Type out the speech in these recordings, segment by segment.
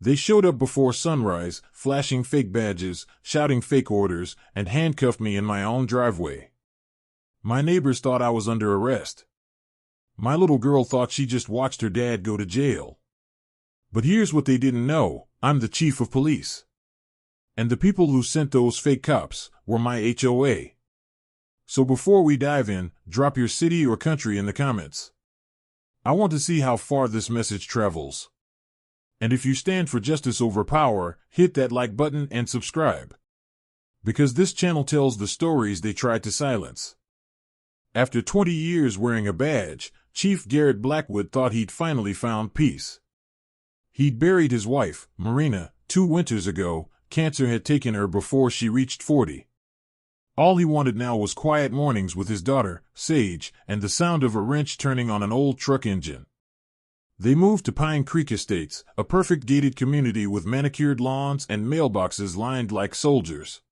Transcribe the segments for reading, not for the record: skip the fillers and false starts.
They showed up before sunrise, flashing fake badges, shouting fake orders, and handcuffed me in my own driveway. My neighbors thought I was under arrest. My little girl thought she just watched her dad go to jail. But here's what they didn't know: I'm the chief of police. And the people who sent those fake cops were my HOA. So before we dive in, drop your city or country in the comments. I want to see how far this message travels. And if you stand for justice over power, hit that like button and subscribe. Because this channel tells the stories they tried to silence. After 20 years wearing a badge, Chief Garrett Blackwood thought he'd finally found peace. He'd buried his wife, Marina, 2 winters ago. Cancer had taken her before she reached 40. All he wanted now was quiet mornings with his daughter, Sage, and the sound of a wrench turning on an old truck engine. They moved to Pine Creek Estates, a perfect gated community with manicured lawns and mailboxes lined like soldiers.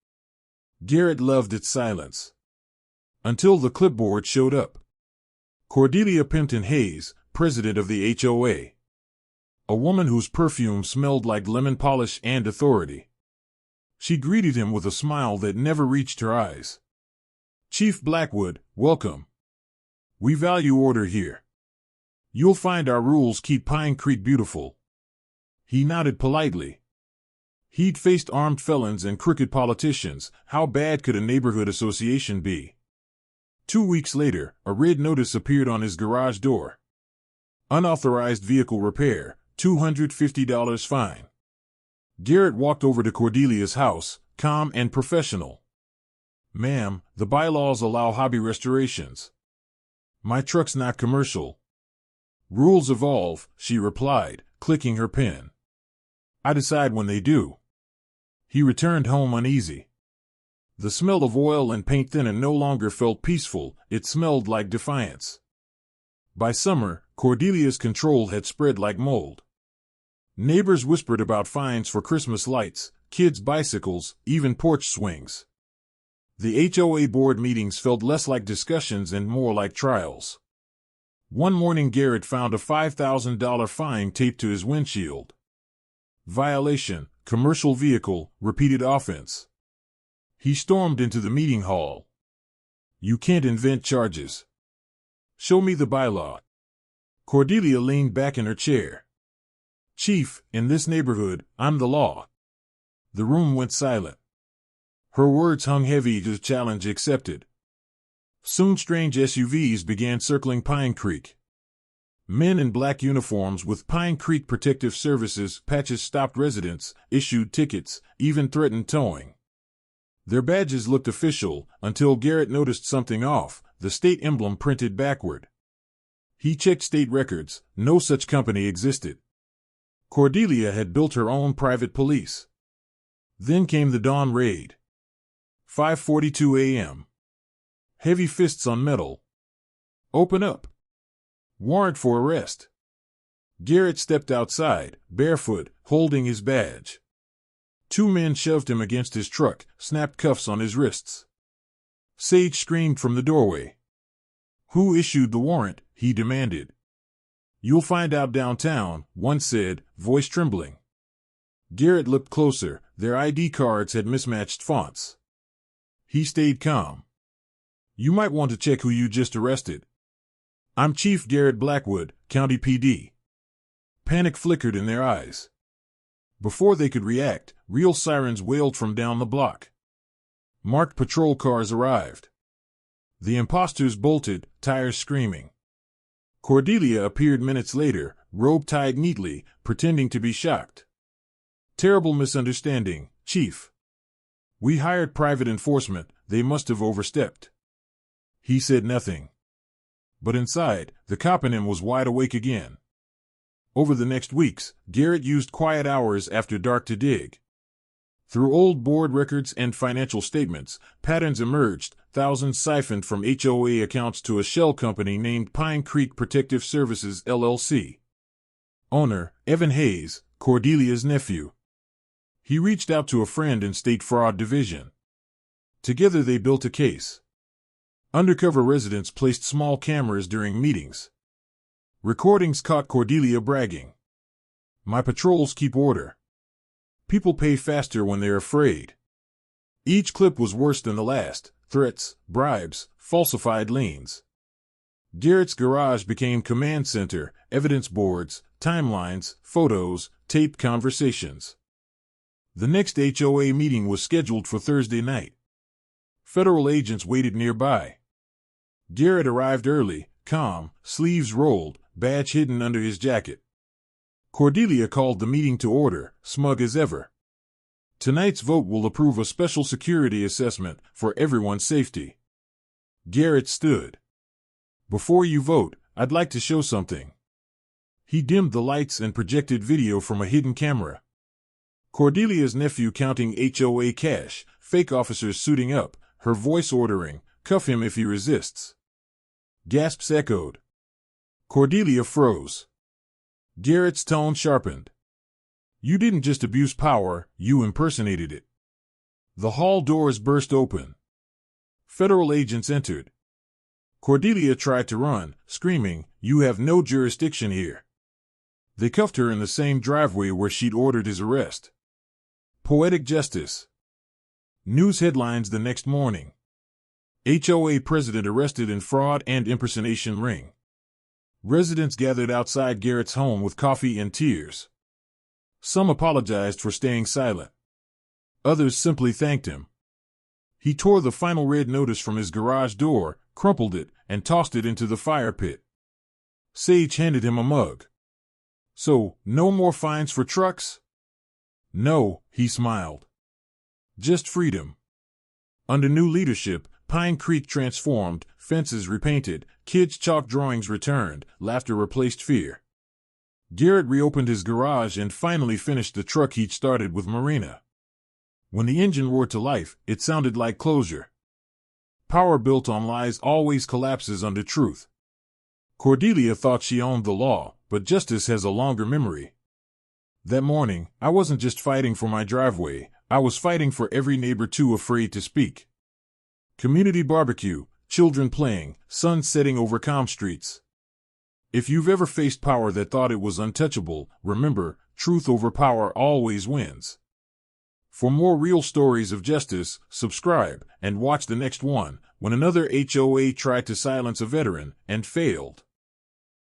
Garrett loved its silence. Until the clipboard showed up. Cordelia Pimpton Hayes, president of the HOA. A woman whose perfume smelled like lemon polish and authority. She greeted him with a smile that never reached her eyes. "Chief Blackwood, welcome. We value order here. You'll find our rules keep Pine Creek beautiful." He nodded politely. He'd faced armed felons and crooked politicians. How bad could a neighborhood association be? 2 weeks later, a red notice appeared on his garage door. Unauthorized vehicle repair, $250 fine. Garrett walked over to Cordelia's house, calm and professional. "Ma'am, the bylaws allow hobby restorations. My truck's not commercial." "Rules evolve," she replied, clicking her pen. "I decide when they do." He returned home uneasy. The smell of oil and paint thinner no longer felt peaceful, it smelled like defiance. By summer, Cordelia's control had spread like mold. Neighbors whispered about fines for Christmas lights, kids' bicycles, even porch swings. The HOA board meetings felt less like discussions and more like trials. One morning Garrett found a $5,000 fine taped to his windshield. Violation, commercial vehicle, repeated offense. He stormed into the meeting hall. "You can't invent charges. Show me the bylaw." Cordelia leaned back in her chair. "Chief, in this neighborhood, I'm the law." The room went silent. Her words hung heavy as challenge accepted. Soon strange SUVs began circling Pine Creek. Men in black uniforms with Pine Creek Protective Services patches stopped residents, issued tickets, even threatened towing. Their badges looked official, until Garrett noticed something off: the state emblem printed backward. He checked state records, no such company existed. Cordelia had built her own private police. Then came the dawn raid. 5:42 a.m. Heavy fists on metal. "Open up." Warrant for arrest. Garrett stepped outside, barefoot, holding his badge. 2 men shoved him against his truck, snapped cuffs on his wrists. Sage screamed from the doorway. "Who issued the warrant?" he demanded. "You'll find out downtown," one said, voice trembling. Garrett looked closer. Their ID cards had mismatched fonts. He stayed calm. "You might want to check who you just arrested." "I'm Chief Garrett Blackwood, County PD." Panic flickered in their eyes. Before they could react, real sirens wailed from down the block. Marked patrol cars arrived. The imposters bolted, tires screaming. Cordelia appeared minutes later, robe tied neatly, pretending to be shocked. "Terrible misunderstanding, Chief. We hired private enforcement, they must have overstepped." He said nothing. But inside, the cop in him was wide awake again. Over the next weeks, Garrett used quiet hours after dark to dig. Through old board records and financial statements, patterns emerged, thousands siphoned from HOA accounts to a shell company named Pine Creek Protective Services, LLC. Owner, Evan Hayes, Cordelia's nephew. He reached out to a friend in State Fraud Division. Together they built a case. Undercover residents placed small cameras during meetings. Recordings caught Cordelia bragging. My patrols keep order. People pay faster when they're afraid. Each clip was worse than the last. Threats, bribes, falsified liens. Garrett's garage became command center, evidence boards, timelines, photos, taped conversations. The next HOA meeting was scheduled for Thursday night. Federal agents waited nearby. Garrett arrived early, calm, sleeves rolled, badge hidden under his jacket. Cordelia called the meeting to order, smug as ever. Tonight's vote will approve a special security assessment for everyone's safety. Garrett stood. Before you vote, I'd like to show something. He dimmed the lights and projected video from a hidden camera. Cordelia's nephew counting HOA cash, fake officers suiting up, her voice ordering, cuff him if he resists. Gasps echoed. Cordelia froze. Garrett's tone sharpened. You didn't just abuse power, you impersonated it. The hall doors burst open. Federal agents entered. Cordelia tried to run, screaming, "You have no jurisdiction here." They cuffed her in the same driveway where she'd ordered his arrest. Poetic justice. News headlines the next morning. HOA president arrested in fraud and impersonation ring. Residents gathered outside Garrett's home with coffee and tears. Some apologized for staying silent. Others simply thanked him. He tore the final red notice from his garage door, crumpled it, and tossed it into the fire pit. Sage handed him a mug. "So, no more fines for trucks?" "No," he smiled. "Just freedom." Under new leadership, Pine Creek transformed, fences repainted, kids' chalk drawings returned, laughter replaced fear. Garrett reopened his garage and finally finished the truck he'd started with Marina. When the engine roared to life, it sounded like closure. Power built on lies always collapses under truth. Cordelia thought she owned the law, but justice has a longer memory. That morning, I wasn't just fighting for my driveway, I was fighting for every neighbor too afraid to speak. Community barbecue, children playing, sun setting over calm streets. If you've ever faced power that thought it was untouchable, remember, truth over power always wins. For more real stories of justice, subscribe and watch the next one, when another HOA tried to silence a veteran and failed.